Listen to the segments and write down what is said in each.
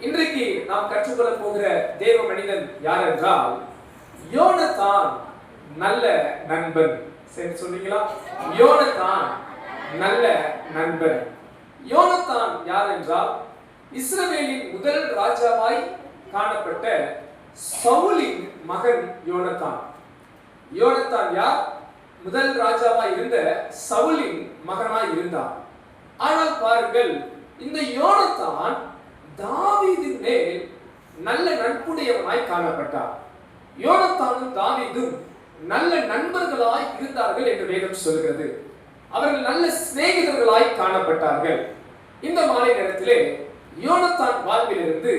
இன்றைக்கு நாம் கற்றுக்கொள்ள போகிற தேவ மனிதன் யார் என்றால் யோனத்தான் நல்ல நண்பன். சரி சொன்னீங்களா? யோனத்தான் நல்ல நண்பன். யோனத்தான் யார் என்றால் இஸ்ரவேலின் முதல் ராஜாவாய் காணப்பட்ட சவுலின் மகன் யோனத்தான். யோனத்தான் யார்? முதல் ராஜாவாய் இருந்த சவுலின் மகனாய் இருந்தார். ஆனால் பாருங்கள், இந்த யோனத்தான் தாவீதின் மேல் நல்ல நட்புடையவனாய் காணப்பட்டார். யோனத்தானும் தாவீதும் நல்ல நண்பர்களாய் இருந்தார்கள் என்று வேதம் சொல்கிறது. அவர்கள் நல்ல சிநேகிதர்களாய் காணப்பட்டார்கள். இந்த மாலை நேரத்திலே யோனத்தான் வாழ்விலிருந்து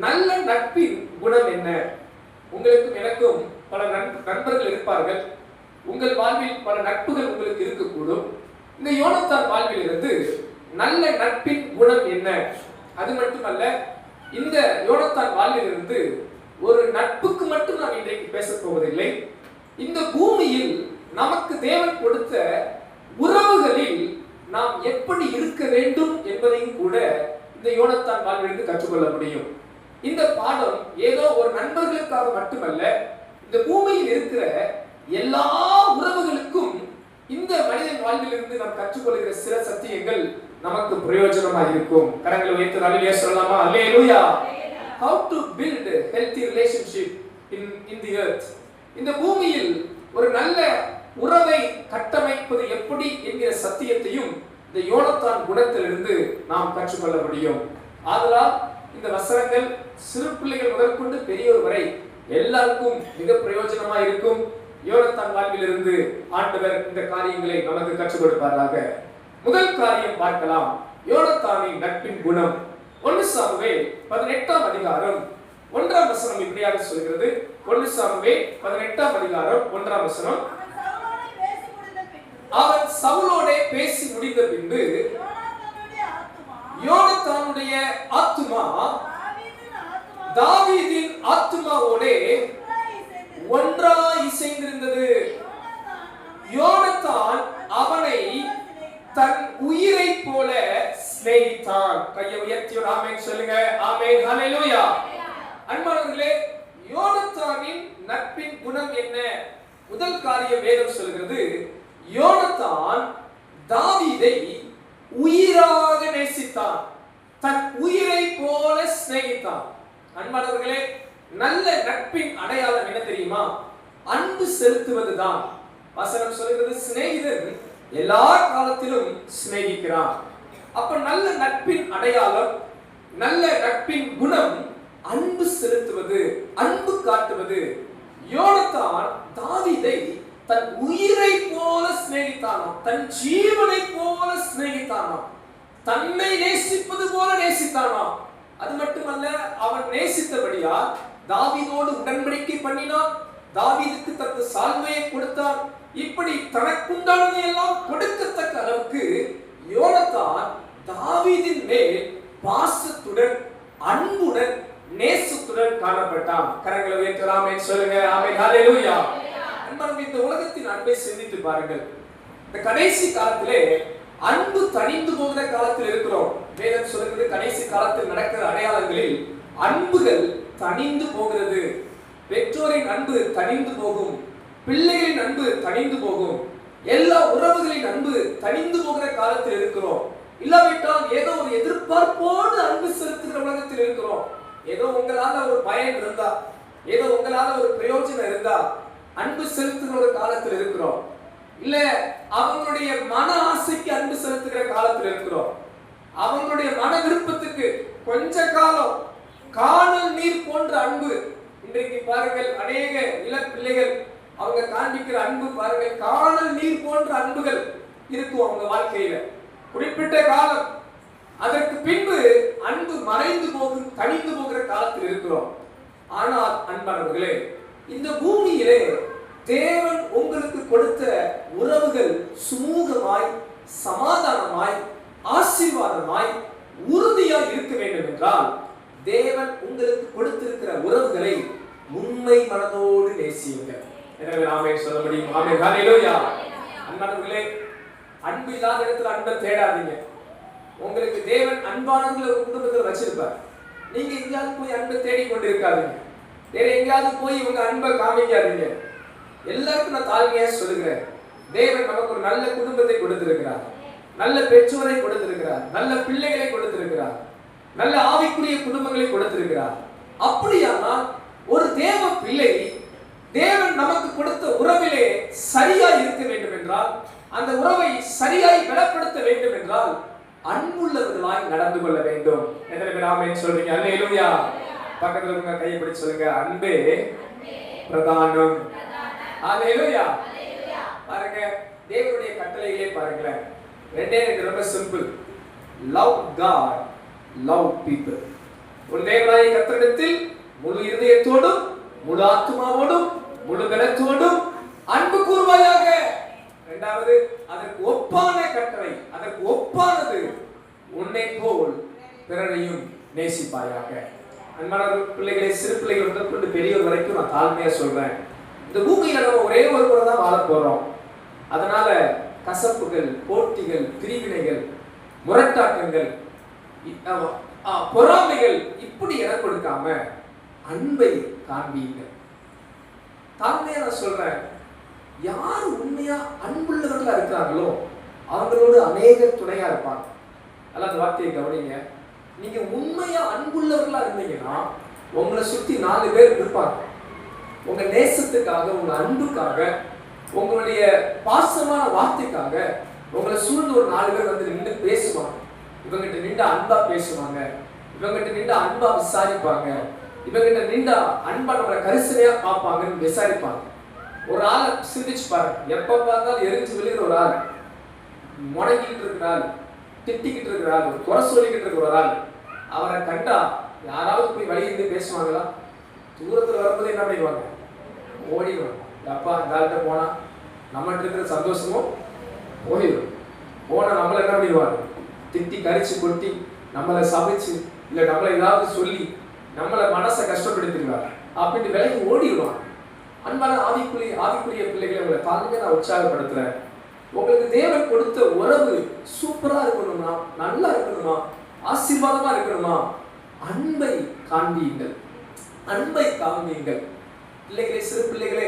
நல்ல நட்பின் குணம் என்ன? உங்களுக்கும் எனக்கும் பல நண்பர்கள் இருப்பார்கள். உங்கள் வாழ்வில் பல நட்புகள் உங்களுக்கு இருக்கக்கூடும். இந்த யோனத்தான் வாழ்விலிருந்து நல்ல நட்பின் குணம் என்ன? அது மட்டுமல்ல, இந்த யோனத்தான் வாழ்விலிருந்து ஒரு நட்புக்கு மட்டும் நாம் இன்றைக்கு பேசப் போவதில்லை. இந்த பூமியில் நமக்கு தேவன் கொடுத்த உறவுகளில் நாம் எப்படி இருக்க வேண்டும் என்பதையும் கூட இந்த யோனத்தான் வாழ்விலிருந்து கற்றுக்கொள்ள முடியும். இந்த பாடம் ஏதோ ஒரு நண்பர்களுக்காக மட்டுமல்ல, இந்த பூமியில் இருக்கிற எல்லா உறவுகளுக்கும் இந்த மனிதன் வாழ்விலிருந்து நாம் கற்றுக்கொள்கிற சில சத்தியங்கள் நமக்கு பிரயோஜனமாக இருக்கும். கரங்களை உயர்த்தி அல்லேலூயா சொல்லலாமா? அல்லேலூயா. How to build a healthy relationship in the earth. இந்த பூமியில் ஒரு நல்ல உறவை கட்டமைப்பது எப்படி என்கிற சத்தியத்தையும் இந்த யோனத்தான் குணத்திலிருந்து நாம் கற்றுக்கொள்ள முடியும். ஆதலால் இந்த வசனங்கள் சிறு பிள்ளைகள் முதற்கொண்டு பெரியோர் வரை எல்லாருக்கும் மிக பிரயோஜனமாக இருக்கும். யோனத்தான் வாழ்விலிருந்து ஆண்டவர் இந்த காரியங்களை நமக்கு கற்றுக் கொடுப்பாராக. முதல் காரியம் பார்க்கலாம், யோனத்தானின் நட்பின் குணம். 1 சாமுவேல் 18ஆம் அதிகாரம் 1ஆம் வசனம் இப்படியாக சொல்கிறது. 1 சாமுவேல் 18ஆம் அதிகாரம் 1ஆம் வசனம். அவன் சவுலோடே பேசி முடிந்த பின்பு யோனத்தானுடைய ஆத்துமா தாவீதின் ஆத்துமாவோடே ஒன்றாய் இசைந்திருந்தது. யோனத்தான் அவனை தன் உயிரை போல சிநேகித்தான். கையை உயர்த்தி ஒரு ஆமென் சொல்லுங்க. ஆமென், ஹல்லேலூயா. அன்பானவர்களே, யோனத்தானின் நட்பின் குணம் என்ன? முதல் காரியம் வேதம் சொல்கிறது, யோனத்தான் தாவீதை உயிராக நேசித்தான், தன் உயிரை போல சிநேகித்தான். அன்பானவர்களே, நல்ல நட்பின் அடையாளம் என்ன தெரியுமா? அன்பு செலுத்துவதுதான். வசனம் சொல்கிறது, சிநேகிதன் எல்லா காலத்திலும் சிநேகிக்கிறான். அப்ப நல்ல நட்பின் அடையாளம், நல்ல நட்பின் குணம் அன்பு செலுத்துவது, அன்பு காட்டுவது. யோனத்தான் தாவீதை தன் உயிரை போல சிநேகித்தானாம், தன் ஜீவனை போல சிநேகித்தானாம், தன்னை நேசிப்பது போல நேசித்தானாம். அது மட்டுமல்ல, அவன் நேசித்தபடியா தாவீதோடு உடன்படிக்கை பண்ணினான், தாவீதுக்கு தக்க சால்வையை கொடுத்தான். இப்படி தனக்குண்டானதை எல்லாம் கொடுக்கத்தக்க அளவுக்கு யோனத்தான் தாவீதின் மேல் பாசத்துடன், அன்புடன், நேசத்துடன் காணப்பட்டான். கரங்களை உயர்த்தி ஆமென் சொல்லுங்க. ஆமென், ஹல்லேலூயா. அன்பானவர்களே, இந்த உலகத்தின் அன்பை சிந்தித்து பாருங்கள். இந்த கடைசி காலத்திலே அன்பு தணிந்து போகிற காலத்தில் இருக்கிறோம். வேதம் சொல்கிறது, கடைசி காலத்தில் நடக்கிற அடையாளங்களில் அன்புகள் தணிந்து போகிறது. பெற்றோரின் அன்பு தணிந்து போகும், பிள்ளைகளின் அன்பு தணிந்து போகும், எல்லா உறவுகளின் அன்பு தணிந்து போகிற காலத்தில் இருக்கிறோம். இல்லாவிட்டால் ஏதோ ஒரு எதிர்பார்ப்போடு அன்பு செலுத்துகிற உலகத்தில் இருக்கிறோம். ஏதோ உங்களால ஒரு பயன் இருந்தா, ஏதோ உங்களால ஒரு பிரயோஜனம் இருந்தா அன்பு செலுத்துகிற ஒரு காலத்தில் இருக்கிறோம். இல்ல அவங்களுடைய மன ஆசைக்கு அன்பு செலுத்துகிற காலத்தில் இருக்கிறோம். அவங்களுடைய மன விருப்பத்துக்கு கொஞ்ச காலம் காணல் நீர் போன்ற அன்பு. இன்றைக்கு பாருங்கள், அநேக இளம் பிள்ளைகள் அவங்க காண்பிக்கிற அன்பு பாருங்கள், காணல் நீர் போன்ற அன்புகள் இருக்கும் அவங்க வாழ்க்கையில. குறிப்பிட்ட காலம், அதற்கு பின்பு அன்பு மறைந்து போகும், தணிந்து போகிற காலத்தில் இருக்கிறோம். ஆனால் அன்பானவர்களே, இந்த பூமியிலே தேவன் உங்களுக்கு கொடுத்த உறவுகள் சுமூகமாய், சமாதானமாய், ஆசீர்வாதமாய், உறுதியாய் இருக்க வேண்டும் என்றால் தேவன் உங்களுக்கு கொடுத்திருக்கிற உறவுகளை உண்மை மனதோடு நேசியுங்கள். எனவே ஆமென் சொல்ல முடியும். ஆமென், ஹல்லேலூயா. அன்பானவர்களே, அன்பு இல்லாத இடத்துல அன்பை தேடாதீங்க. உங்களுக்கு தேவன் அன்பானவர்களை குடும்பத்தில் வச்சிருப்பார். நீங்க எங்கேயாவது போய் அன்பை தேடி கொண்டு இருக்காதீங்க. வேற எங்கேயாவது போய் உங்க அன்பை காமிக்காதீங்க. எல்லாருக்கும் நான் தாழ்மையா சொல்லுகிறேன், தேவன் நமக்கு ஒரு நல்ல குடும்பத்தை கொடுத்திருக்கிறார், நல்ல பெற்றோரை கொடுத்திருக்கிறார், நல்ல பிள்ளைகளை கொடுத்திருக்கிறார், நல்ல ஆவிக்குரிய குடும்பங்களை கொடுத்திருக்கிறார். அப்படியானால் ஒரு தேவ பிள்ளை தேவன் நமக்கு கொடுத்த உறவிலே சரியாய் இருக்க வேண்டும் என்றால், அந்த உறவை சரியாய் பலப்படுத்த வேண்டும் என்றால் அன்புள்ளவர்களாய் நடந்து கொள்ள வேண்டும். எத்தனை பேர் ஆமென் சொல்றீங்க? அல்லேலூயா. பக்கத்துல இருக்க கையை பிடிச்சு சொல்லுங்க, அன்பே பிரதானம். அல்லேலூயா. பாருங்க, தேவனுடைய கட்டளைகளே பாருங்களேன், ரெண்டே ரெண்டு ரொம்ப simple. Love God, love people. ஒரு தேவனாய கர்த்தரிடத்தில் முழு இதயத்தோடும் முழு ஆத்துமாவோடும் முழு பலத்தோடும் அன்பு கூர்வாயாக. இரண்டாவது, அதற்கு ஒப்பான கட்டளை, அதற்கு ஒப்பானது, உன்னை போல் பிறரையும் நேசிப்பாயாக. அன்பான பிள்ளைகளை, சிறு பிள்ளைகள் முதற்கொண்டு பெரியவர் வரைக்கும் நான் தாழ்மையா சொல்றேன், இந்த பூமியில நம்ம ஒரே ஒரு முறை தான் வாழ போறோம். அதனால கசப்புகள், போட்டிகள், பிரிவினைகள், முரட்டாட்டங்கள், பொறாமைகள் இப்படி இடம் கொடுக்காம அன்பை காண்பீங்க. தாழ்மையா நான் சொல்றேன், யார் உண்மையா அன்புள்ளவர்களா இருக்கிறாங்களோ அவங்களோடு அநேக துணையா இருப்பாங்க. அல்ல, அந்த வார்த்தையை கவனிங்க. நீங்க உண்மையா அன்புள்ளவர்களா இருந்தீங்கன்னா உங்களை சுத்தி 4 பேர் இருப்பாங்க. உங்க நேசத்துக்காக, உங்க அன்புக்காக, உங்களுடைய பாசமான வார்த்தைக்காக உங்களை சூழ்ந்து ஒரு 4 பேர் வந்து நின்று பேசுவாங்க. இவங்கிட்ட நின்று அன்பா பேசுவாங்க, இவங்கிட்ட நின்று அன்பா விசாரிப்பாங்க, இவங்கிட்ட நின்று அன்பா நம்மளை கரிசனையா பார்ப்பாங்கன்னு விசாரிப்பாங்க. ஒரு ஆளை சிந்திச்சு பாருங்க, எப்ப பார்த்தாலும் எரிஞ்சு விழுகிற ஒரு ஆள், முடங்கிட்டு இருக்கிற ஆள், திட்டிக்கிட்டு இருக்கிற ஆள், குறை சொல்லிக்கிட்டு இருக்கிற ஒரு ஆள், அவரை கண்டா யாராவது போய் வழி இருந்து பேசுவாங்களா? தூரத்தில் வரும்போது என்ன பண்ணிடுவாங்க? ஓடிடுவாங்க. அப்பா இந்த ஆள்கிட்ட போனா நம்மகிட்ட இருக்கிற சந்தோஷமும் போயிடும். போனா நம்மளை என்ன பண்ணிடுவாங்க? திட்டி கரிச்சு கொட்டி நம்மளை சமைச்சு இல்லை நம்மளை ஏதாவது சொல்லி நம்மளை மனசை கஷ்டப்படுத்திடுவாங்க. அப்படின்ட்டு விலைக்கு ஓடிடுவாங்க. அன்பான ஆவிக்குரிய பிள்ளைகளை உங்களை தாழ்மையா நான் உற்சாகப்படுத்துறேன். உங்களுக்கு தேவன் கொடுத்த உறவு சூப்பரா இருக்கணுமா, நல்லா இருக்கணுமா, ஆசீர்வாதமா இருக்கணுமா, அன்பை காண்பீங்கள், அன்பை காண்பீங்கள். பிள்ளைகளே, சிறு பிள்ளைகளே,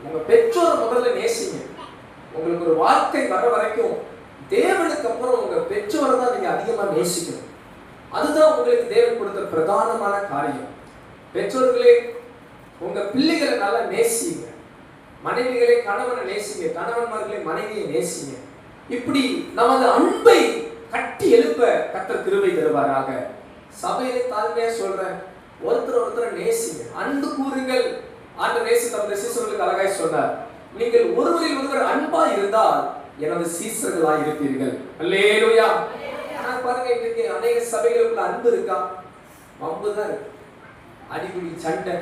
உங்க பெற்றோரை முதல்ல நேசிங்க. உங்களுக்கு ஒரு வாழ்க்கை வர வரைக்கும் தேவனுக்கு அப்புறம் உங்க பெற்றோரை தான் நீங்க அதிகமா நேசிக்கணும். அதுதான் உங்களுக்கு தேவன் கொடுத்த பிரதானமான காரியம். பெற்றோர்களே, உங்க பிள்ளைகளை நல்லா நேசிங்க. மனைவிகளை கணவனை நேசிங்க, கணவன்மார்களை மனைவியை நேசிங்க. இப்படி நமது அன்பை கட்டி எழுப்ப கர்த்தர் கிருபை தருவாராக. சபையிலே தாழ்மையா சொல்றேன், ஒருத்தர் நேசிங்க, அன்பு கூறுங்கள். ஆண்டவர் இயேசு தம்முடைய சீசர்களுக்கு அழகாய் சொன்னார், நீங்கள் ஒருவரில் ஒருவர் அன்பா இருந்தால் எனது சீசர்களாய் இருப்பீர்கள். அல்லேலூயா. ஆனா பாருங்க, இன்னைக்கு அநேக சபைகளுக்குள்ள அன்பு இருக்கா? வம்பு தான் இருக்கு. அடிக்கடி சண்டை,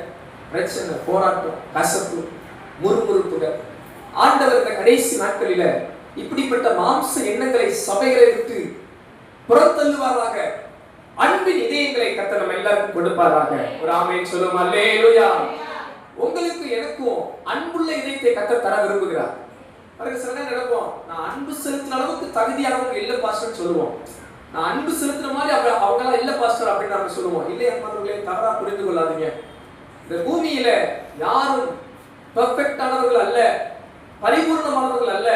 பிரச்சனை, போராட்டம், கசப்பு, முறுமுறுப்புகள். ஆண்டவர் இந்த கடைசி நாட்களில இப்படிப்பட்ட மாம்ச எண்ணங்களை சபைகளை விட்டு புறத்தள்ளுவாராக. அன்பின் இதயங்களை கர்த்தர் நம்ம எல்லாருக்கும் கொடுப்பாராக. ஒரு ஆமென் சொல்லுவோம். அல்லேலூயா. உங்களுக்கு எனக்கும் அன்புள்ள இதயத்தை கர்த்தர் தர விரும்புகிறார். பாருங்க, சில நேரம் நினைப்போம், நான் அன்பு செலுத்தின அளவுக்கு தகுதியானவங்க இல்ல பாஸ்டர் சொல்லுவோம். நான் அன்பு செலுத்துற மாதிரி அவங்களாம் இல்ல பாஸ்டர் அப்படின்னு நம்ம சொல்லுவோம். இல்லையா மாணவர்களே, தவறா புரிந்து கொள்ளாதீங்க. இந்த பூமியில யாரும் பெர்ஃபெக்டானவர்கள் அல்ல, பரிபூர்ணமானவர்கள் அல்ல.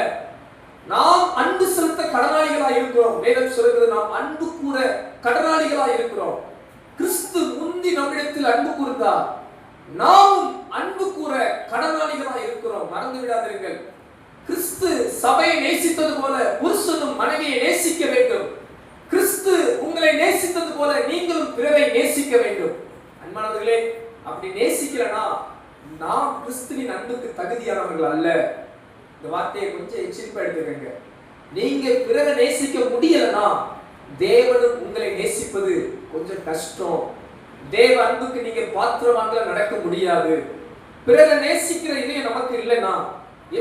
நாம் அன்பு செலுத்த கடனாளிகளா இருக்கிறோம். வேதம் சொல்கிறது, நாம் அன்பு கூற கடனாளிகளா இருக்கிறோம். கிறிஸ்து முந்தி நம்மிடத்தில் அன்பு கூர்ந்தார், நாம் அன்பு கூற கடனாளிகளா இருக்கிறோம். மறந்து விடாதீர்கள். கிறிஸ்து சபையை நேசித்தது போல புருஷனும் மனைவியை நேசிக்க வேண்டும். கிறிஸ்து உங்களை நேசித்தது போல நீங்களும் பிறரை நேசிக்க வேண்டும். அன்பானவர்களே, அப்படி நேசிக்கலனா நாம் கிறிஸ்துவின் அன்புக்கு தகுதியானவர்கள் அல்ல. இந்த வார்த்தையை கொஞ்சம் எச்சரிப்பா எடுத்துக்கங்க. நீங்க பிறரை நேசிக்க முடியலனா தேவனும் உங்களை நேசிப்பது கொஞ்சம் கஷ்டம். தேவ அன்புக்கு நீங்க பாத்திரமாக நடக்க முடியாது. பிறரை நேசிக்கிற இதயம் நமக்கு இல்லைன்னா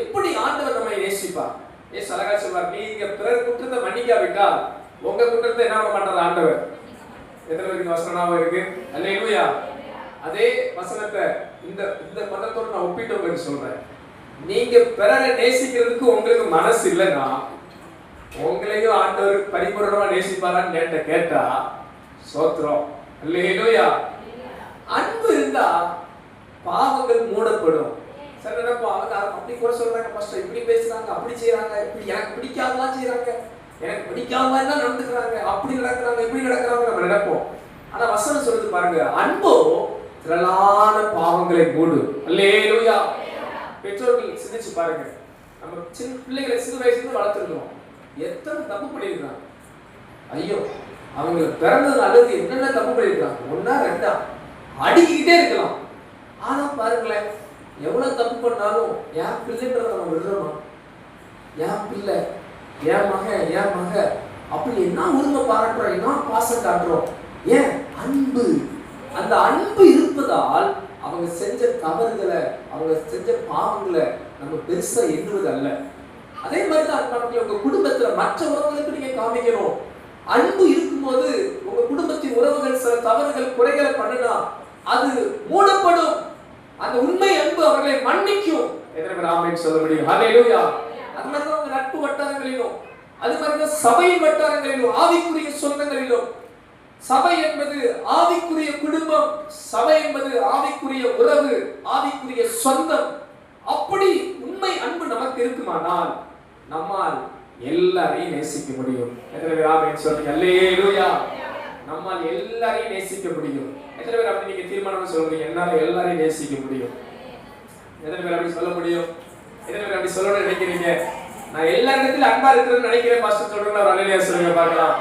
எப்படி ஆண்டவர் நம்மை நேசிப்பார்? ஏசு அழகா சொல்வார், நீங்க பிறர் குற்றத்தை மன்னிக்காவிட்டால் உங்க குற்றத்தை என்ன பண்றாரு ஆண்டவர்? எத்தனை பேருக்கு வசனம் இருக்கு? அல்லேலூயா. அதே வசனத்தை இந்த பதத்தோடு நான் ஒப்பிட்டு உங்களுக்கு சொல்றேன். நீங்க பிறரை நேசிக்கிறதுக்கு உங்களுக்கு மனசு இல்லைன்னா உங்களையும் ஆண்டவர் பரிபூர்ணமா நேசிப்பாரான்னு கேட்டா சோத்திரம். அல்லேலூயா. அன்பு இருந்தா பாவங்கள் மூடப்படும். சில நேரம் அவங்க அப்படி கூட சொல்றாங்க, பாஸ்டர் இப்படி பேசுறாங்க, அப்படி செய்யறாங்க, இப்படி எனக்கு பிடிக்காதலாம் செய்யறாங்க, எனக்கு பிடிக்காம தான் நடந்துக்கிறாங்க, அப்படி நடக்கிறாங்க, இப்படி நடக்கிறாங்க நம்ம நினைப்போம். ஆனா வசனம் சொல்றது பாருங்க, அன்போ திரளான பாவங்களை மூடும். அல்லேலூயா. பெற்றோர்கள் சிந்திச்சு பாருங்க, நம்ம சின்ன பிள்ளைகளை சிறு வயசுல வளர்த்துருக்கோம், எத்தனை தப்பு பண்ணிருக்காங்க. ஐயோ, அவங்க பிறந்தது நல்லது என்னென்ன தப்பு பண்ணிருக்காங்க, ஒன்னா ரெண்டா அடிக்கிட்டே இருக்கலாம். ஆனா பாருங்களேன், எவ்வளவு தப்பு பண்ணாலும் என் பிள்ளைன்றத நம்ம விடுறோமா? என் பிள்ளை, என் மகன், என் மக அப்படி என்ன உரிமை பாராட்டுறோம், என்ன பாசம் காட்டுறோம். ஏன்? அன்பு. அந்த அன்பு இருப்பதால் அவங்க செஞ்ச தவறுகளை, அவங்க செஞ்ச பாவங்களை நம்ம பெருசா எண்ணுவது அல்ல. அதே மாதிரிதான் உங்க குடும்பத்துல மற்ற உறவுகளுக்கு நீங்க காமிக்கணும். அன்பு இருக்கும்போது உங்க குடும்பத்தின் உறவுகள் சில தவறுகள் குறைகளை பண்ணினா அது மூடப்படும். அந்த உண்மை அன்பு அவர்களை மன்னிக்கும். எத்தனை ஆமென் சொல்ல முடியும்? ஹல்லேலூயா. அது மாதிரிதான் உங்க நட்பு வட்டாரங்களிலும், அது மாதிரிதான் சபையின் வட்டாரங்களிலும், ஆவிக்குரிய சொந்தங்களிலும். சபை என்பது ஆவிக்குரிய குடும்பம், சபை என்பது ஆவிக்குரிய உறவு, ஆவிக்குரிய சொந்தம். அப்படி உண்மை அன்பு நமக்கு இருக்குமானால் நம்மால் எல்லாரையும் நேசிக்க முடியும். எத்தனை பேர் ஆமென் சொல்றீங்க? அல்லேலூயா. நம்மால் எல்லாரையும் நேசிக்க முடியும். எத்தனை பேர் அப்படி நீங்க தீர்மானம் சொல்றீங்க, என்னால எல்லாரையும் நேசிக்க முடியும்? எத்தனை பேர் அப்படி சொல்ல முடியும்? எத்தனை பேர் அப்படி சொல்லணும்னு நினைக்கிறீங்க? நான் எல்லா இடத்துலயும் அன்பா இருக்கிறேன்னு நினைக்கிறேன் பாஸ்டர் சொல்றேன். ஒரு அல்லேலூயா சொல்லுங்க பார்க்கலாம்.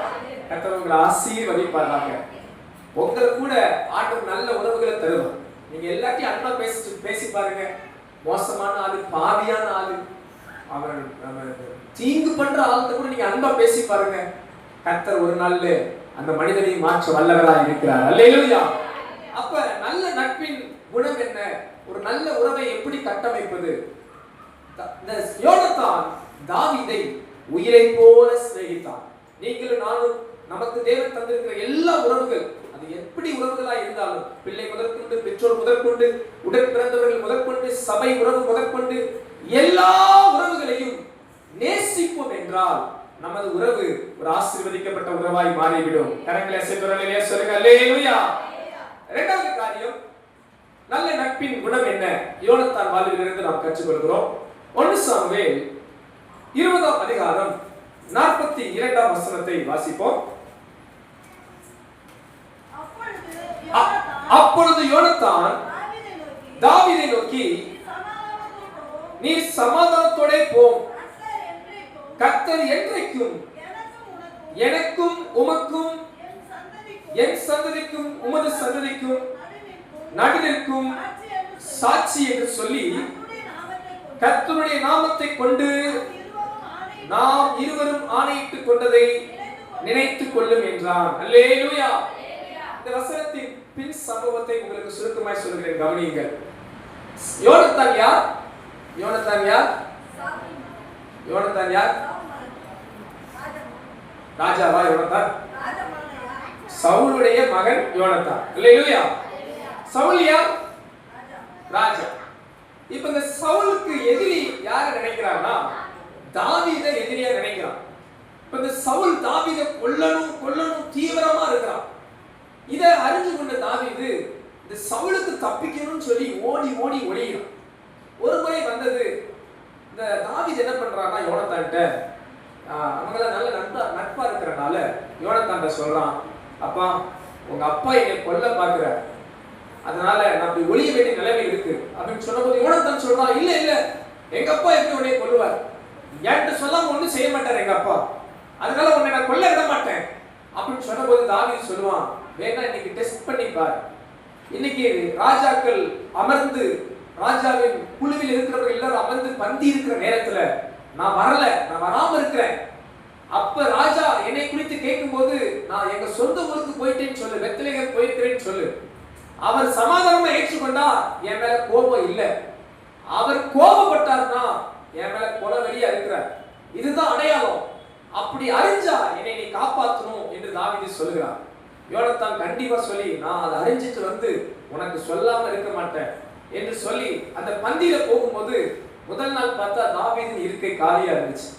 கர்த்தர் உங்களை ஆசீர்வதிப்பாராக. உங்களை கூட ஆண்டவர் நல்ல உறவுகளை தருவார். நீங்க எல்லாத்தையும் அன்பா பேசி பாருங்க. மோசமான ஆளு, பாவியான ஆளு, அவன் தீங்கு பண்ற ஆளுத்த கூட நீங்க அன்பா பேசி பாருங்க. கர்த்தர் ஒரு நாள்ல அந்த மனிதனை மாற்ற வல்லவராய் இருக்கிறார். அல்லேலூயா. அப்ப நல்ல நட்பின் குணம் என்ன? ஒரு நல்ல உறவை எப்படி கட்டமைப்பது? யோனத்தான் தாவீதை உயிரை போல சிநேகித்தான். நீங்களும் நானும் நமக்கு தேவன் தந்திருக்கிற எல்லா உறவுகள், அது எப்படி உறவுகளா இருந்தாலும், பிள்ளை முதற்கொண்டு, பெற்றோர் முதற்கொண்டு, உடன் பிறந்தவர்கள் முதற்கொண்டு, சபை உறவு முதற்கொண்டு, எல்லா உறவுகளையும் நேசிப்போம் என்றால் நமது உறவு ஒரு ஆசீர்வதிக்கப்பட்ட உறவாய் மாறிவிடும். கரங்களை அசைத்து சொல்லுங்க அல்லேலூயா. இரண்டாவது காரியம், நல்ல நட்பின் குணம் என்ன? யோனத்தான் வாழ்விலிருந்து நாம் கற்றுக்கொள்கிறோம். 1 சாமுவேல் 20ஆம் அதிகாரம் 42ஆம் வசனத்தை வாசிப்போம். அப்பொழுது யோனத்தான் தாவீதை நோக்கி, நீ சமாதானத்தோட போம், கர்த்தர் என்றைக்கும் எனக்கும் உமக்கும் என் சந்ததிக்கும் உமது சந்ததிக்கும் நடுநிற்கும் சாட்சி என்று சொல்லி கர்த்தருடைய நாமத்தை கொண்டு நாம் இருவரும் ஆணையிட்டுக் கொண்டதை நினைத்துக் கொள்ளும் என்றான். அல்லேலூயா. இந்த வசனத்தின் பின் சம்பவத்தை உங்களுக்கு சுருக்கமாய் சொல்கிறேன், கவனியுங்கள். யோனத்தான் யார்? யோனத்தான் யார்? யோனத்தான் யார்? ராஜாவா யோனத்தான்? சவுலுடைய மகன் யோனத்தான். அல்லேலூயா. சவுல் யார்? ராஜா. இப்ப இந்த சவுலுக்கு எதிரி யாரை நினைக்கிறான்னா, தாவீதை எதிரியா நினைக்கிறான். இப்ப இந்த சவுல் தாவீதை கொல்லணும் தீவிரமா இருக்கிறான். இத அறிஞ்சு கொண்ட தாவீது இந்த சவுலுக்கு தப்பிக்கணும்னு சொல்லி ஓடி ஒளியிறான். ஒரு முறை வந்தது, இந்த தாவீது என்ன பண்றான்னா, யோனத்தான்ட்ட அவங்கள நல்ல நட்பா இருக்கிறனால யோனத்தான்ட்ட சொல்றான், அப்பா உங்க அப்பா என்னை கொல்ல பாக்குற, அதனால நான் அப்படி ஒளிய வேண்டிய நிலைமை இருக்கு அப்படின்னு சொன்னபோது யோனத்தான் சொல்றான், இல்ல எங்க அப்பா எப்படி உன்னை கொல்லுவார்? என்கிட்ட சொல்லாம ஒண்ணும் செய்ய மாட்டார் எங்க அப்பா, அதனால உன்னை நான் கொல்ல விட மாட்டேன் அப்படின்னு சொன்னபோது தாவீது சொல்லுவான், வேணா இன்னைக்கு டெஸ்ட் பண்ணி பார். இன்னைக்கு ராஜாக்கள் அமர்ந்து, ராஜாவின் குழுவில் இருக்கிறவர்கள் எல்லாரும் அமர்ந்து பந்தி இருக்கிற நேரத்துல நான் வராம இருக்கிறேன். அப்ப ராஜா என்னை குறித்து கேட்கும் போது நான் எங்க சொந்த ஊருக்கு போயிட்டேன்னு சொல்லு, பெத்லகேம் போயிருக்கிறேன்னு சொல்லு. அவர் சமாதானமா ஏற்றுக்கொண்டா என் மேல கோபம் இல்லை, அவர் கோபப்பட்டார்னா என் மேல கொலவெறியா இருக்கிறார், இதுதான் அடையாளம். அப்படி அறிஞ்சா என்னை நீ காப்பாற்றணும் என்று தாவீது சொல்லுகிறார். யோனத்தான் கண்டிப்பா சொல்லி, நான் அதை அறிஞ்சிட்டு வந்து உனக்கு சொல்லாம இருக்க மாட்டேன் என்று சொல்லி அந்த பந்தியில போகும்போது முதல் நாள் பார்த்தா தாவீதின் இருக்கை காலியா இருந்துச்சு.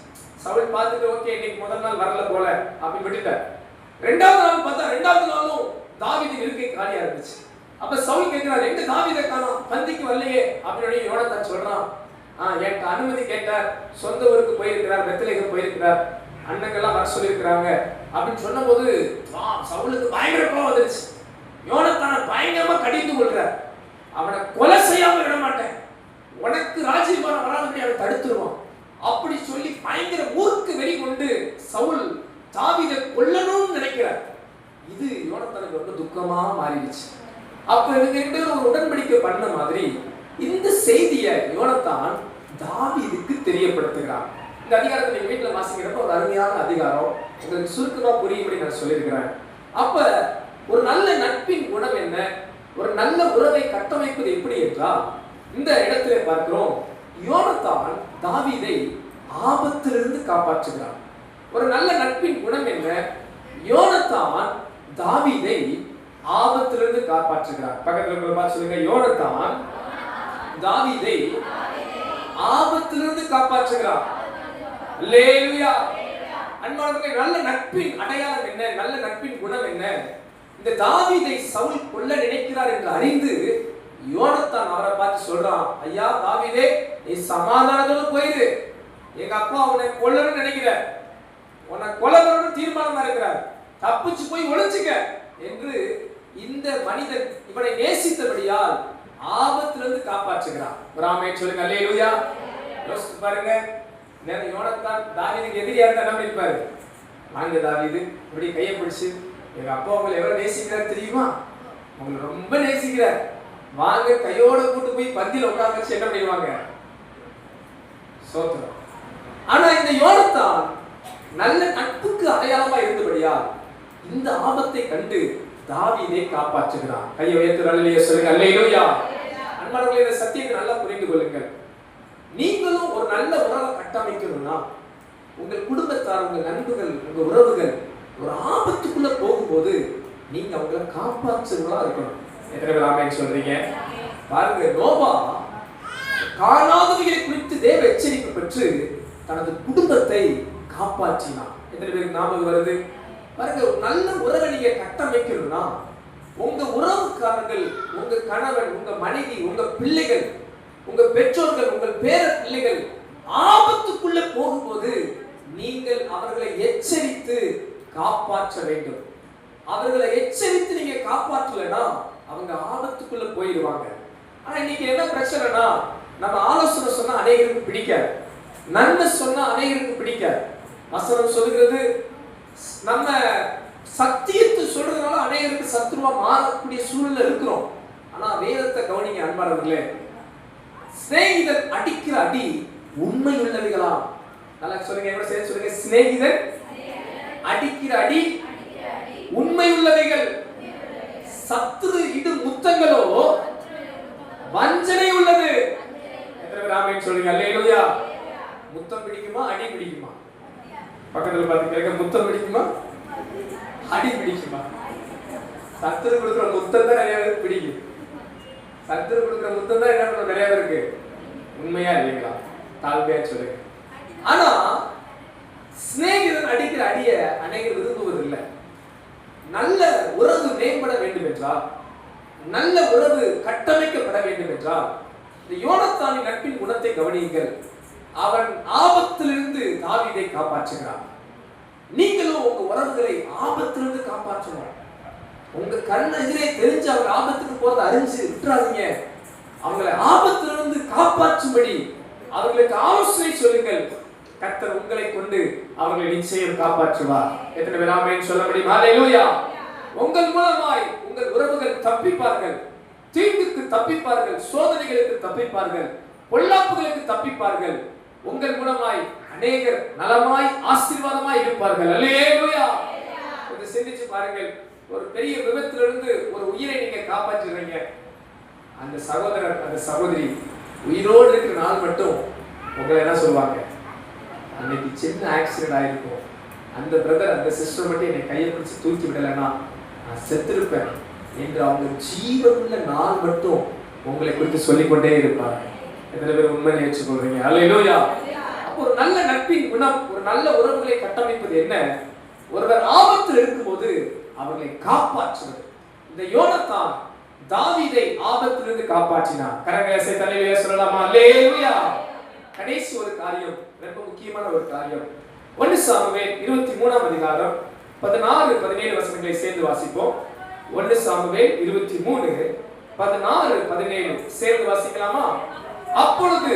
சவுல் பார்த்துட்டு ஓகே இன்னைக்கு முதல் நாள் வரல போல அப்படின்னு விட்டுட்டார். ரெண்டாவது நாள் பார்த்தா ரெண்டாவது நாளும் தாவீதின் இருக்கை காலியா இருந்துச்சு. அப்ப சவுல் கேட்கிறார், எங்க தாவீதை காணோம், பந்திக்கு வரலையே அப்படின்னு யோனத்தான் சொல்றான். எனக்கு அனுமதி கேட்டார், சொந்த ஊருக்கு போயிருக்கிறார், பெத்லகேம் போயிருக்கிறார், அண்ணங்கெல்லாம் வர சொல்லியிருக்கிறாங்க அப்படின்னு சொன்ன போது சவுலுக்கு பயங்கர கோபம் வந்துருச்சு. யோனத்தான பயங்கரமா கடிந்து கொள்றார். அவனை கொலை செய்யாம விட மாட்டேன், உனக்கு ராஜ்யபாரம் வராதபடி அவனை தடுத்துருவான் அப்படி சொல்லி பயங்கர ஊருக்கு வெறி கொண்டு சவுல் தாவீதை கொல்லணும்னு நினைக்கிறார். இது யோனத்தானுக்கு ரொம்ப துக்கமா மாறிடுச்சு. அப்ப இவங்க ரெண்டு பேரும் ஒரு உடன்படிக்கை பண்ண மாதிரி இந்த செய்தியை யோனத்தான் தாவீதுக்கு தெரியப்படுத்துகிறார். இந்த அதிகாரத்தை நீங்க வீட்டுல வாசிக்கிறப்ப ஒரு அருமையான அதிகாரம், உங்களுக்கு சுருக்கமா புரியும்படி நான் சொல்லியிருக்கிறேன். அப்ப ஒரு நல்ல நட்பின் குணம் என்ன, ஒரு நல்ல உறவை கட்டமைப்பது எப்படி என்றால் இந்த இடத்துல பார்க்கிறோம். யோனத்தான் தாவீதை ஆபத்திலிருந்து காப்பாற்றுகிறான். ஒரு நல்ல நட்பின் குணம் என்ன, யோனத்தான் தாவீதை ஆபத்திலிருந்து காப்பாற்றுகிறார். பக்கத்துல இருக்கிற சொல்லுங்க, யோனத்தான் தாவீதை ஆபத்திலிருந்து காப்பாற்றுகிறார். அல்லேலூயா. அன்பானவர்களே, நல்ல நட்பின் அடையாளம் என்ன, நல்ல நட்பின் குணம் என்ன? இந்த தாவீதை சவுல் கொல்ல நினைக்கிறார் என்று அறிந்து யோனத்தான் அவரை பார்த்து சொல்றான், ஐயா தாவீதே, நீ சமாதானத்தோடு போயிரு, எங்க அப்பா உன்னை கொல்லணும்னு நினைக்கிற, உன்னை கொலை பண்ணணும்னு தீர்மானமா இருக்கிறார், தப்பிச்சு போய் ஒளிச்சுக்க என்று இந்த மனிதன் இவனை நேசித்தபடியால் ஆபத்திலிருந்து காப்பாற்றுகிறான். ஒரு ஆமென் சொல்லுங்க. அல்லேலூயா. யோசிச்சு பாருங்க, யோனத்தான் தாவீதுக்கு எதிரியா இருந்தா என்ன பண்ணிருப்பாரு? வாங்க தாவீது, இப்படி கையை பிடிச்சு, எங்க அப்பா உங்களை எவ்வளவு நேசிக்கிறார் தெரியுமா, உங்களை ரொம்ப நேசிக்கிறார், வாங்க கையோட கூட்டு போய் பந்தியில உட்கார்ந்து வச்சு என்ன பண்ணிடுவாங்க? சோத்திரம். ஆனா இந்த யோனத்தான் நல்ல நட்புக்கு அடையாளமா இருந்தபடியால் இந்த ஆபத்தை கண்டு தாவீதை காப்பாற்றுகிறான். கையை உயர்த்தி அல்லேலூயா சொல்லுங்க. அல்லேலூயா. அன்பானவர்களே, இந்த சத்தியத்தை நல்லா புரிந்து கொள்ளுங்கள். நீங்களும் ஒரு நல்ல உறவை கட்டமைக்கணும்னா உங்கள் குடும்பத்தார், உங்கள் நண்பர்கள், உங்க உறவுகள் ஒரு ஆபத்துக்குள்ள போகும்போது நீங்க அவங்களை காப்பாற்றுவதா இருக்கணும். எத்தனை பேர் ஆமென் சொல்றீங்க? பாருங்க, நோவா காணாதவைகளை குறித்து தேவ எச்சரிக்கை பெற்று தனது குடும்பத்தை காப்பாற்றினான். எத்தனை பேருக்கு ஞாபகம் வருது? பாருங்க, ஒரு நல்ல உறவை நீங்க கட்டமைக்கணும்னா உங்க உறவுக்காரர்கள், உங்க கணவன், உங்க மனைவி, உங்க பிள்ளைகள், உங்க பெற்றோர்கள், உங்கள் பேர பிள்ளைகள் ஆபத்துக்குள்ள போகும்போது நீங்கள் அவர்களை எச்சரித்து காப்பாற்ற வேண்டும். அவர்களை எச்சரித்து நீங்க காப்பாற்றலைன்னா அவங்க ஆபத்துக்குள்ள போயிடுவாங்க. ஆனா இன்னைக்கு என்ன பிரச்சனைனா, நம்ம ஆலோசனை சொன்னா அநேகருக்கு பிடிக்காது, நன்மை சொன்னா அநேகருக்கு பிடிக்காது. வசனம் சொல்லுகிறது, நம்ம சத்தியத்தை சொல்றதுனால அநேகருக்கு சத்துருவா மாறக்கூடிய சூழ்நிலை இருக்கிறோம். ஆனா வேதத்தை கவனிங்க அன்பானவர்களே, சிநேகிதன் அடிக்கிற அடி உண்மையுள்ளவைகளா? நல்லா சொல்லுங்க, எவ்வளவு சேர்த்து சொல்லுங்க. சிநேகிதன் அடிக்கிற அடி உண்மையுள்ளவைகள், சத்துரு இடும் முத்தங்களோ வஞ்சனை உள்ளது. எத்தனை பேர் ஆமென் சொல்லுங்க? அல்லேலூயா. முத்தம் பிடிக்குமா, அடி பிடிக்குமா? பக்கத்துல பார்த்து கேட்க, முத்தம் பிடிக்குமா, அடி பிடிக்குமா? சத்துரு கொடுக்குற முத்தம் தான் நிறைய பேருக்கு பிடிக்கும். சத்துரு கொடுக்குற முத்தம் தான் என்ன பண்ண நிறைய பேருக்கு உண்மையா இல்லைங்களா? தாழ்மையா சொல்லுங்க. ஆனா சிநேகிதன் அடிக்கிற அடிய அநேகர் விரும்புவதில்லை. நல்ல உறவு மேம்பட வேண்டும் என்றால், நல்ல உறவு கட்டமைக்கப்பட வேண்டும் என்றால், இந்த யோனத்தானின் நட்பின் குணத்தை கவனியுங்கள். அவன் ஆபத்திலிருந்து தாவீதை காப்பாற்றுகிறான். நீங்களும் உங்க உறவுகளை ஆபத்திலிருந்து காப்பாற்றணும். உங்க கண்ண எதிரே தெரிஞ்சு அவங்க ஆபத்துக்கு போறதை அறிஞ்சு விட்டுறாதீங்க. அவங்களை ஆபத்திலிருந்து காப்பாற்றும்படி அவர்களுக்கு ஆலோசனை சொல்லுங்கள். கர்த்தர் உங்களை கொண்டு அவர்களை நிச்சயம் காப்பாற்றுவார். எத்தனை பேர் ஆமென் சொல்ல முடியும்? ஹல்லேலூயா. உங்கள் மூலமாய் உங்கள் உறவுகள் தப்பிப்பார்கள், தீங்குக்கு தப்பிப்பார்கள், சோதனைகளுக்கு தப்பிப்பார்கள், பொல்லாப்புகளுக்கு தப்பிப்பார்கள். உங்கள் மூலமாய் அநேகர் நலமாய் ஆசீர்வாதமாய் இருப்பார்கள். அல்லேலூயா. கொஞ்சம் சிந்திச்சு பாருங்கள். ஒரு பெரிய விபத்திலிருந்து ஒரு உயிரை நீங்க காப்பாற்றுறீங்க. அந்த சகோதரர், அந்த சகோதரி உயிரோடு இருக்கிற நாள் மட்டும் உங்களை என்ன சொல்லுவாங்க? அன்னைக்கு சின்ன ஆக்சிடென்ட் ஆயிருக்கும், அந்த பிரதர், அந்த சிஸ்டர் மட்டும் என்னை கையை பிடிச்சி தூக்கி விடலைன்னா நான் செத்திருப்பேன் என்று அவங்க ஜீவனுள்ள நாள் மட்டும் உங்களை குறித்து சொல்லிக்கொண்டே இருப்பாங்க. எத்தனை பேர் உண்மையை ஏற்றுக்கொள்றீங்க? அல்லேலூயா. அப்போ ஒரு நல்ல நட்பின் குணம், ஒரு நல்ல உறவுகளை கட்டமைப்பது என்ன? ஒருவர் ஆபத்தில் இருக்கும்போது அவர்களை காப்பாற்றுவது. இந்த யோனத்தான் தாவீதை ஆபத்திலிருந்து காப்பாற்றினார். கரங்களை அசைத்து அல்லேலூயா சொல்லலாமா? அல்லேலூயா. கடைசி ஒரு காரியம், ரொம்ப முக்கியமான ஒரு காரியம். 1 சாமுவேல் 23ஆம் அதிகாரம் 16 17 வசனங்களை சேர்ந்து வாசிப்போம். 1 சாமுவேல் 23 16 17 சேர்ந்து வாசிக்கலாமா? அப்பொழுது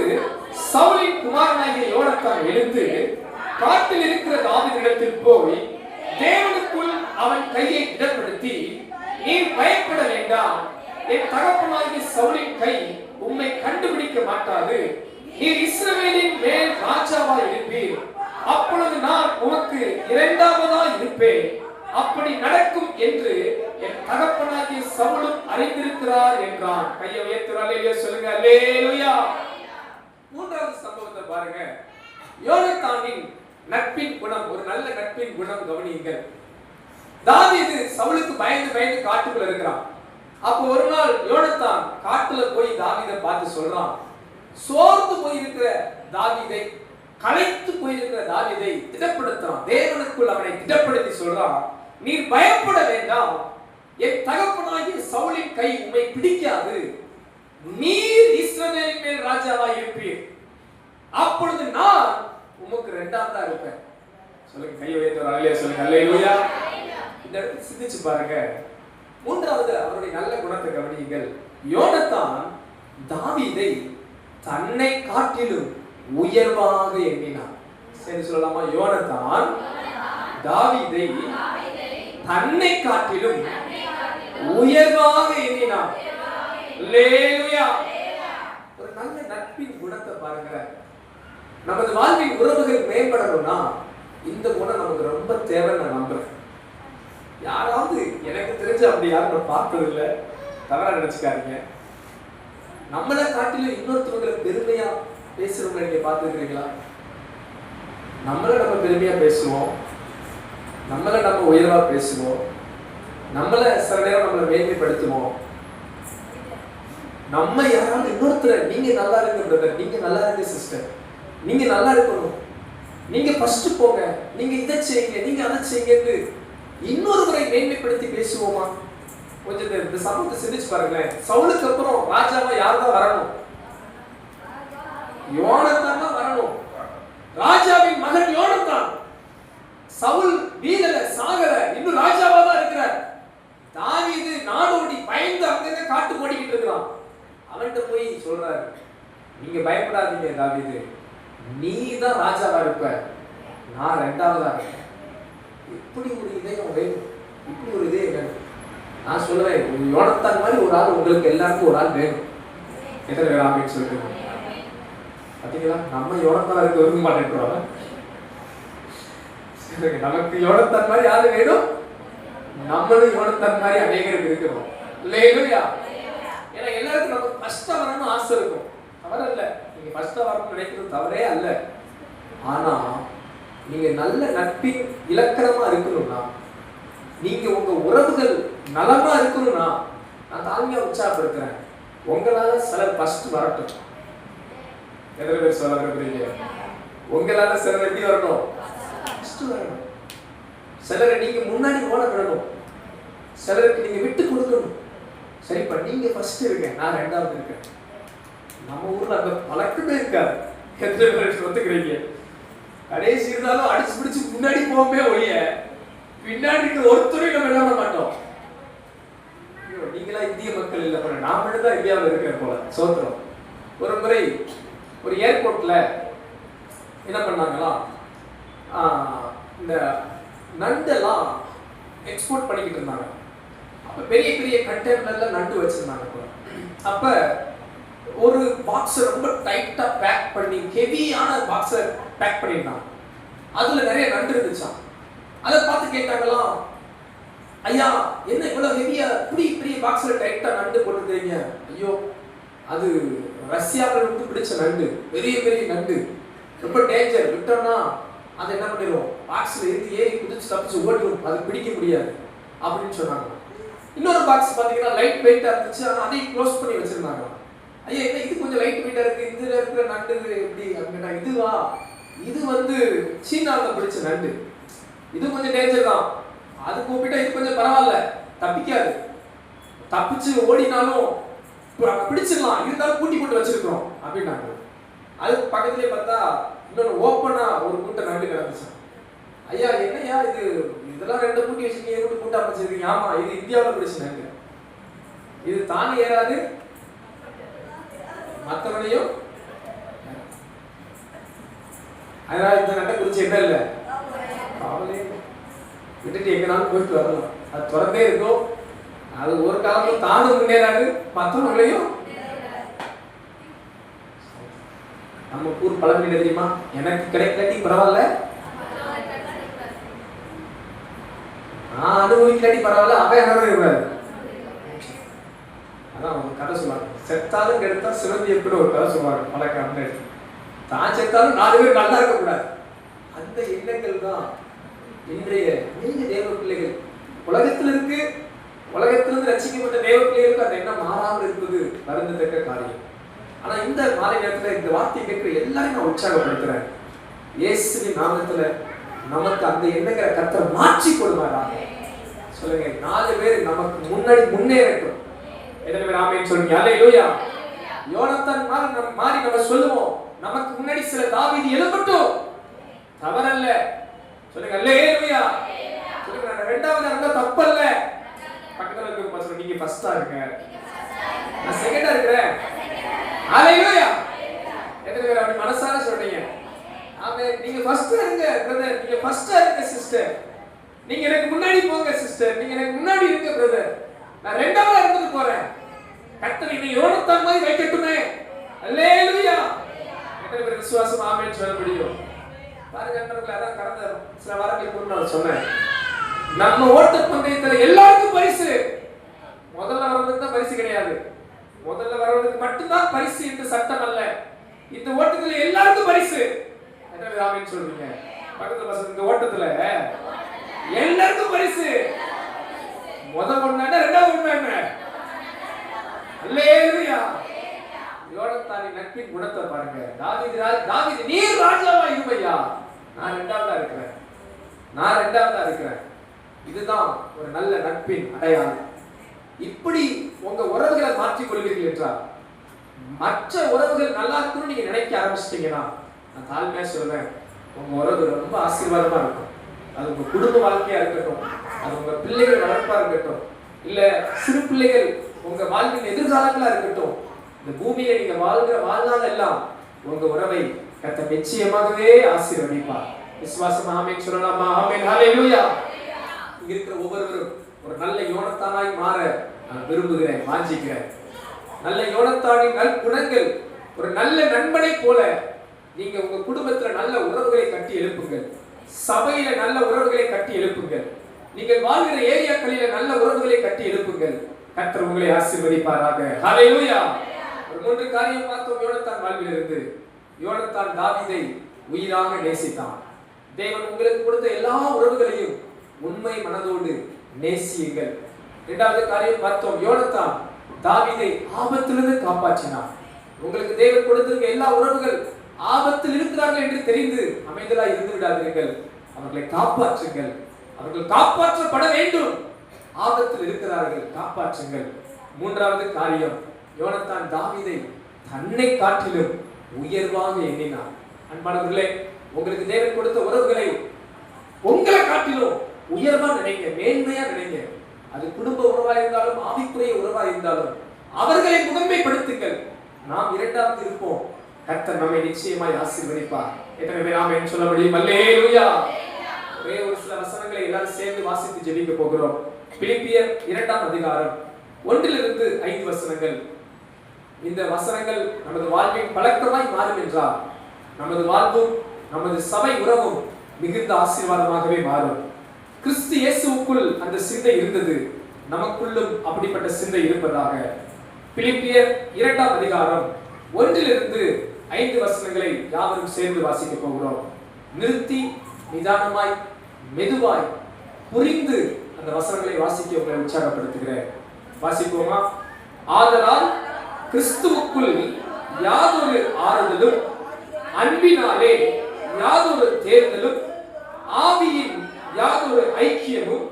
சவுலின் குமாரனாகிய யோனத்தான் எழுந்து காட்டில் இருக்கிற தாவீதிடத்தில் போய் தேவனுக்குள் அவன் கையை திடப்படுத்தி, நீர் பயப்பட வேண்டாம், என் தகப்பனாகிய சவுலின் கை உம்மை கண்டுபிடிக்க மாட்டாது, நீர் இஸ்ரவேலின் மேல் ராஜாவாய் இருப்பீர், அப்பொழுது நான் உமக்கு இரண்டாவதாய் இருப்பேன், அப்படி நடக்கும் என்று என் தகப்பனாகிய சவுலும் அறிந்திருக்கிறார் என்றான். கையை உயர்த்தி அல்லேலூயா சொல்லுங்க. அல்லேலூயா. மூன்றாவது சம்பவத்தை பாருங்க. யோனத்தானின் நட்பின் குணம், ஒரு நல்ல நட்பின் குணம் கவனியுங்கள். தாவீது சவுலுக்கு பயந்து பயந்து காட்டுக்குள்ள இருக்கிறான். அப்போ ஒரு நாள் யோனத்தான் காட்டுல போய் தாவீதை பார்த்து சொல்றான், சோர்ந்து போயிருக்கிற தாவீதை, களைத்து போயிருக்கிற தாவீதை திடப்படுத்துறான். தேவனுக்குள் அவனை திடப்படுத்தி சொல்றான், நீர் பயப்பட வேண்டாம், என் தகப்பனாகிய சவுலின் கை உம்மை பிடிக்காது, நீர் இஸ்ரவேலின் மேல் ராஜாவாய் இருப்பீர், அப்பொழுது நான் உமக்கு இரண்டாவதா இருப்பேன். சொல்லுங்க, கை உயர்த்தி அல்லேலூயா சொல்லுங்க. அல்லேலூயா. இந்த இடத்துல சிந்திச்சு பாருங்க. மூன்றாவது அவருடைய நல்ல குணத்தை கவனியுங்கள். யோனத்தான் தாவீதை தன்னை காட்டிலும் உயர்வாக எண்ணினான். சரி சொல்லலாமா? யோனத்தான் தாவீதை தன்னை காட்டிலும் உயர்வாக எண்ணினான். அல்லேலூயா. ஒரு நல்ல நட்பின் குணத்தை பாருங்க. நமது வாழ்வின் உறவுகள் மேம்படணும்னா இந்த குணம் நமக்கு ரொம்ப தேவைன்னு நான் நம்புறேன். யாராவது எனக்கு தெரிஞ்ச அப்படி யாரும் நான் பார்த்தது இல்லை, தவறா நினைச்சுக்காதீங்க. நம்மளை காட்டிலும் இன்னொருத்தவங்களை பெருமையா பேசுறவங்க நீங்க பார்த்துருக்கீங்களா? நம்மளை நம்ம பெருமையா பேசுவோம், நம்மளை நம்ம உயர்வா பேசுவோம், நம்மளை சில நேரம் நம்மளை மேன்மைப்படுத்துவோம். நம்ம யாராவது இன்னொருத்தரை, நீங்க நல்லா இருங்க பிரதர், நீங்க நல்லா இருங்க சிஸ்டர், நீங்க நல்லா இருக்கணும், நீங்க ஃபர்ஸ்ட் போங்க, நீங்க இதை செய்யுங்க, நீங்க அதை செய்யுங்கன்னு இன்னொருவரை மேன்மைப்படுத்தி பேசுவோமா? கொஞ்சம் இந்த சமூகத்தை சிந்திச்சு பாருங்களேன். சவுலுக்கு அப்புறம் ராஜாவா யார்தான் வரணும்? யோனத்தான் தான் வரணும். ராஜாவின் மகன் யோனத்தான். சவுல் வீரல சாகல, இன்னும் ராஜாவா தான் இருக்கிறார். தாவீது நாடோடி பயந்து அங்கங்க காட்டு ஓடிக்கிட்டு இருக்கிறான். அவன்கிட்ட போய் சொல்றாரு, நீங்க பயப்படாதீங்க தாவீது, நீ தான் ராஜாவா இருப்ப, நான் இரண்டாவதா இருப்பேன். இப்படி ஒரு இதயம் வேணும், இப்படி ஒரு இதயம் வேணும். நான் சொல்லுவேன், யோனத்தான் மாதிரி ஒரு ஆள் உங்களுக்கு எல்லாருக்கும் ஒரு ஆள் வேணும். எத்தனை பேர் ஆமின்னு சொல்லிட்டு பாத்தீங்களா? நம்ம யோனத்தான் இருக்க விரும்ப மாட்டேங்கிறோம். நமக்கு யோனத்தான் மாதிரி யாரு வேணும்? நம்மளும் யோனத்தான் மாதிரி அநேகருக்கு இருக்கிறோம். இல்லையா? ஏன்னா எல்லாருக்கும் நம்ம ஃபர்ஸ்டா வரணும்னு ஆசை இருக்கும். தவறு அல்ல, நீங்க ஃபர்ஸ்டா வரணும்னு நினைக்கிறது தவறே அல்ல. ஆனா நீங்க நல்ல நட்பின் இலக்கணமா இருக்கணும்னா, நீங்க உங்க உறவுகள் நலமா இருக்கணும்னா, நான் தாழ்மையா உற்சாகப்படுத்துறேன், உங்களால சிலர் ஃபர்ஸ்ட் வரட்டும். எத்தனை பேர் சொல்ல விரும்புறீங்க? உங்களால சிலர் எப்படி வரணும்? ஃபர்ஸ்ட் வரணும். சிலரை நீங்க முன்னாடி ஓட விடணும், சிலருக்கு நீங்க விட்டு கொடுக்கணும். சரிப்பா, நீங்க ஃபர்ஸ்ட் இருங்க, நான் ரெண்டாவது இருக்கேன். நம்ம ஊர்ல அந்த பழக்கமே இருக்காது. எத்தனை பேர் ஒத்துக்கிறீங்க? கடைசி இருந்தாலும் அடிச்சு பிடிச்சு முன்னாடி போகவே ஒழிய பின்னாடி இருக்க ஒருத்தரையும் நம்ம என்ன பண்ண மாட்டோம். நீங்களா இந்திய மக்கள் இல்லை, நான் மட்டும் தான் இந்தியாவில் இருக்கிறேன் போல. சோத்திரம். ஒரு முறை ஒரு ஏர்போர்ட்ல என்ன பண்ணாங்களா, இந்த நண்டெல்லாம் எக்ஸ்போர்ட் பண்ணிக்கிட்டு இருந்தாங்க. அப்ப பெரிய பெரிய கண்டெய்னர்ல நண்டு வச்சிருந்தாங்க போல. அப்ப ஒரு பாக்ஸை ரொம்ப டைட்டா பேக் பண்ணி, ஹெவியான பாக்ஸை பேக் பண்ணிருந்தாங்க. அதுல நிறைய நண்டு இருந்துச்சாம். அதை பார்த்து கேட்டாங்களாம், ஐயா என்ன இவ்வளவு ஹெவியா இப்படி பெரிய பாக்ஸ்ல டைட்டா நண்டு போட்டுருக்கீங்க? ஐயோ, அது ரஷ்யாவில் விட்டு பிடிச்ச நண்டு, பெரிய பெரிய நண்டு, ரொம்ப டேஞ்சர், விட்டோம்னா அதை என்ன பண்ணிடும், பாக்ஸ்ல இருந்து ஏறி குதிச்சு தப்பிச்சு ஓடிடும், அது பிடிக்க முடியாது அப்படின்னு சொன்னாங்க. இன்னொரு பாக்ஸ் பாத்தீங்கன்னா லைட் வெயிட்டா இருந்துச்சு, ஆனா அதையும் க்ளோஸ் பண்ணி வச்சிருந்தாங்க. ஐயா என்ன இது கொஞ்சம் லைட் வெயிட்டா இருக்கு, இதுல இருக்கிற நண்டு எப்படி அப்படின்னா, இதுவா, இது வந்து சீனாவில் பிடிச்ச நண்டு, இது கொஞ்சம் டேஞ்சர் தான், அது கூப்பிட்டா இது கொஞ்சம் பரவாயில்ல, தப்பிக்காது. தப்பிச்சு ஓடினாலும் பிடிச்சிடலாம், இருந்தாலும் கூட்டி போட்டு வச்சிருக்கோம் அப்படின்னாங்க. அது பக்கத்துலேயே பார்த்தா இன்னொன்று ஓப்பனா ஒரு கூட்டம் நண்டு கிடந்துச்சு. ஐயா என்னையா இது, இதெல்லாம் 2 கூட்டி வச்சிருக்கீங்க, எப்படி கூட்டம் வச்சிருக்கீங்க? ஆமா, இது இந்தியாவில் பிடிச்சு நண்டு, இது தானே ஏறாது, மற்றவனையும். அதனால இந்த நண்டை குறிச்சு என்ன இல்லை, அவளே விட்டுட்டு எங்கனாலும் போயிட்டு வரலாம். அது திறந்தே இருக்கும், அது ஒரு காலத்துல தானும் முன்னேறாது, மற்றவங்களையும். நம்ம ஊர் பழமொழி தெரியுமா, எனக்கு கிடைக்கலாட்டி பரவாயில்ல, நான் அனுபவிக்கலாட்டி பரவாயில்ல, அவன் என்ன இருக்காது. அதான் ஒரு கதை சொல்லுவாங்க, செத்தாலும் கெடுத்தா சிவந்தி எப்படி ஒரு கதை சொல்லுவாங்க பழக்கம். தான் செத்தாலும் 4 பேர் நல்லா இருக்கக்கூடாது. அந்த எண்ணங்கள் தான் இன்றைய நீங்க தேவ பிள்ளைகள் உலகத்தில் இருக்கு. உலகத்திலிருந்து ரட்சிக்கப்பட்ட தேவ பிள்ளைகளுக்கு அந்த எண்ணம் மாறாமல் இருப்பது வருந்தத்தக்க காரியம். ஆனா இந்த மாலை நேரத்துல இந்த வார்த்தையை கேட்கிற எல்லாரையும் நான் உற்சாகப்படுத்துறேன். இயேசுவின் நாமத்துல நமக்கு அந்த எண்ணங்களை கர்த்தர் மாற்றி கொடுப்பாராக. சொல்லுங்க, 4 பேர் நமக்கு முன்னாடி முன்னேறட்டும். எத்தனை பேர் ஆமென் சொல்லுங்க? அல்லேலூயா. யோனத்தான் மாறி நம்ம சொல்லுவோம், நமக்கு முன்னாடி சில தாவீது எழும்பட்டும், தவறல்ல. சொல்லுங்க அல்லேலூயா. சொல்லுங்க, நான் 2வது இருந்தா தப்பல்ல. பக்கத்துல இருக்க பசங்க, நீங்க ஃபர்ஸ்டா இருங்க, நான் செகண்டா இருக்கிறேன். அல்லேலூயா. எத்தனை பேர் அப்படி மனசார சொல்றீங்க? ஆமென். நீங்க ஃபர்ஸ்டா இருங்க பிரதர், நீங்க ஃபர்ஸ்டா இருங்க சிஸ்டர், நீங்க எனக்கு முன்னாடி போங்க சிஸ்டர், நீங்க எனக்கு முன்னாடி இருங்க பிரதர், நான் 2வது இருந்துட்டு போறேன். கர்த்தர் என்னை யோனத்தான் மாதிரி வைக்கட்டுமே. அல்லேலூயா. எத்தனை பேர் விசுவாசம் ஆமென் சொல்ல முடியும்? பாருங்க நண்பர்களே, அதான் கடந்த சில வாரங்களுக்கு முன்னாடி சொன்னேன், நம்ம ஓட்ட பந்தயத்துல எல்லாருக்கும் பரிசு. முதல்ல வர்றதுக்கு தான் பரிசு கிடையாது, முதல்ல வர்றதுக்கு மட்டும்தான் பரிசு என்று சட்டம் அல்ல. இந்த ஓட்டத்துல எல்லாருக்கும் பரிசு. என்ன ஆமென் சொல்றீங்க? பக்கத்துல பசங்க, இந்த ஓட்டத்துல எல்லாருக்கும் பரிசு. முதல் ஒண்ணு என்ன, 2வது ஒண்ணு என்ன? அல்லேலூயா. யோனத்தானின் நட்பின் குணத்தை பாருங்க. தாவீது நீர் ராஜாவா இருமையா, நான் 2வதா இருக்கிறேன், நான் 2வதா இருக்கிறேன். இதுதான் ஒரு நல்ல நட்பின் அடையாளம். இப்படி உங்க உறவுகளை மாற்றிக் கொள்வீர்கள் என்றால், மற்ற உறவுகள் நல்லா இருக்குன்னு நீங்க நினைக்க ஆரம்பிச்சிட்டீங்கன்னா, நான் தாழ்மையா சொல்றேன், உங்க உறவு ரொம்ப ஆசீர்வாதமா இருக்கும். அது உங்க குடும்ப வாழ்க்கையா இருக்கட்டும், அது உங்க பிள்ளைகள் வளர்ப்பா இருக்கட்டும், இல்ல சிறு பிள்ளைகள் உங்க வாழ்வின் எதிர்காலங்களா இருக்கட்டும், இந்த பூமியில நீங்க வாழ்கிற வாழ்நாள் எல்லாம் உங்க உறவை கர்த்தர் நிச்சயமாகவே ஆசீர்வதிப்பார். விசுவாசமா ஆமென் சொல்லலாமா? ஆமென். ஹல்லேலூயா. இங்க இருக்கிற ஒவ்வொருவரும் ஒரு நல்ல யோனத்தானாய் மாற நான் விரும்புகிறேன், வாஞ்சிக்கிறேன். நல்ல யோனத்தானின் நற்குணங்கள், ஒரு நல்ல நண்பனை போல நீங்க உங்க குடும்பத்துல நல்ல உறவுகளை கட்டி எழுப்புங்கள். சபையில நல்ல உறவுகளை கட்டி எழுப்புங்கள். நீங்கள் வாழ்கிற ஏரியாக்களில நல்ல உறவுகளை கட்டி எழுப்புங்கள். கர்த்தர் உங்களை ஆசீர்வதிப்பாராக. ஹல்லேலூயா. ஒரு 3 காரியம் பார்த்தோம் யோனத்தான் வாழ்விலிருந்து. யோனத்தான் தாவீதை உயிராக நேசித்தான். தேவன் உங்களுக்கு கொடுத்த எல்லா உறவுகளையும் உண்மை மனதோடு நேசியுங்கள். 2வது காரியம் பார்த்தோம், யோனத்தான் தாவீதை ஆபத்திலிருந்து காப்பாற்றினான். உங்களுக்கு தேவன் கொடுத்திருக்க எல்லா உறவுகள் ஆபத்தில் இருக்கிறார்கள் என்று தெரிந்து அமைதலாய் இருந்து விடாதீர்கள், அவர்களை காப்பாற்றுங்கள். அவர்கள் காப்பாற்றப்பட வேண்டும். ஆபத்தில் இருக்கிறார்கள், காப்பாற்றுங்கள். 3வது காரியம், யோனத்தான் தாவீதை தன்னை காட்டிலும் உயர்வாக எண்ணினான். அன்பானவர்களே, உங்களுக்கு தேவன் கொடுத்த உறவுகளை உங்களை காட்டிலும் உயர்வா நினைங்க, மேன்மையா நினைங்க. அது குடும்ப உறவா இருந்தாலும் ஆவிக்குரிய உறவா இருந்தாலும் அவர்களை முதன்மைப்படுத்துங்கள். நாம் 2வது இருப்போம். கர்த்தர் நம்மை நிச்சயமாய் ஆசீர்வதிப்பார். எத்தனை பேர் ஆமென் சொல்ல முடியும்? அல்லேலூயா. ஒரே ஒரு சில வசனங்களை எல்லாரும் சேர்ந்து வாசித்து ஜெபிக்க போகிறோம். பிலிப்பியர் 2ஆம் அதிகாரம் 1லிருந்து 5 வசனங்கள். இந்த வசனங்கள் நமது வாழ்வின் பழக்கமாய் மாறும் என்றால் நமது வாழ்வும் நமது சபை உறவும் மிகுந்த ஆசீர்வாதமாகவே மாறும். கிறிஸ்து இயேசுவுக்குள் அந்த சிந்தை இருந்தது, நமக்குள்ளும் அப்படிப்பட்ட சிந்தை இருப்பதாக. பிலிப்பியர் 2ஆம் அதிகாரம் 1லிருந்து 5 வசனங்களை யாவரும் சேர்ந்து வாசிக்க போகிறோம். நிறுத்தி நிதானமாய் மெதுவாய் புரிந்து அந்த வசனங்களை வாசிக்க உங்களை உற்சாகப்படுத்துகிறேன். வாசிப்போமா? ஆதலால் கிறிஸ்துவுக்குள் யாதொரு ஆறுதலும் அன்பினாலே யாதொரு தேர்தலும் ஆவியின் யாதொரு ஐக்கியமும்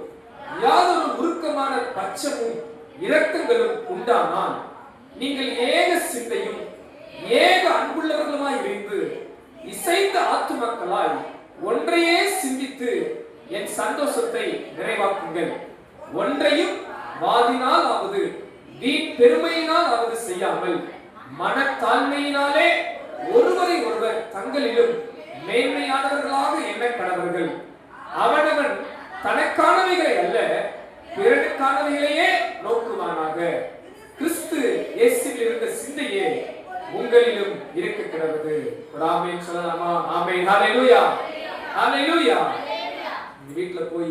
யாதொரு உருக்கமான பட்சமும் இரக்கங்களும் உண்டானால் நீங்கள் ஏக சிந்தையும் ஏக அன்புள்ளவர்களுமாய் இருந்து இசைந்த ஆத்துமக்களாய் ஒன்றையே சிந்தித்து என் சந்தோஷத்தை நிறைவாக்குங்கள். ஒன்றையும் வாதினால் ஆவது வீண் பெருமையினால் ஆவது செய்யாமல் மனத்தாழ்மையினாலே ஒருவரை ஒருவர் தங்களிலும் மேன்மையானவர்களாக எண்ணப்படவர்கள். அவனவன் தனக்கானவைகளை அல்ல பிறனுக்கானவைகளையே நோக்குவானாக. கிறிஸ்து இயேசுவில் இருந்த சிந்தையே உங்களிலும் இருக்க கிடவது. ஆமென் சொல்லலாமா? ஆமென். ஹல்லேலூயா, ஹல்லேலூயா. வீட்டுல போய்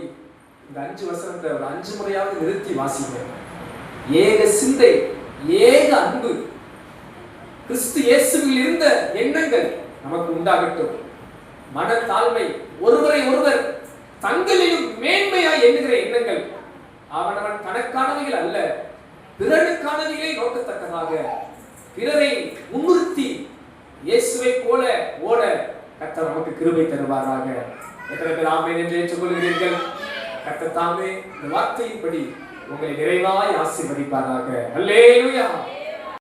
இந்த 5 வசனத்தை ஒரு 5 முறையாவது நிறுத்தி வாசிங்க. ஏக சிந்தை, ஏக அன்பு, கிறிஸ்து இயேசுவில் இருந்த எண்ணங்கள் நமக்கு உண்டாகட்டும். மனத்தாழ்மை, ஒருவரை ஒருவர் தங்களிலும் மேன்மையாய் எண்ணுகிற எண்ணங்கள், அவனவன் தனக்கானவைகள் அல்ல பிறனுக்கானவைகளை நோக்கத்தக்கதாக பிறரை முன்னிறுத்தி இயேசுவை போல ஓட கர்த்தர் நமக்கு கிருபை தருவாராக. எத்தனை பேர் ஆமென் என்று ஏற்றுக்கொள்கிறீர்கள்? கர்த்தர் தாமே இந்த வார்த்தையின்படி உங்களை நிறைவாய் ஆசீர்வதிப்பாராக. அல்லேலூயா.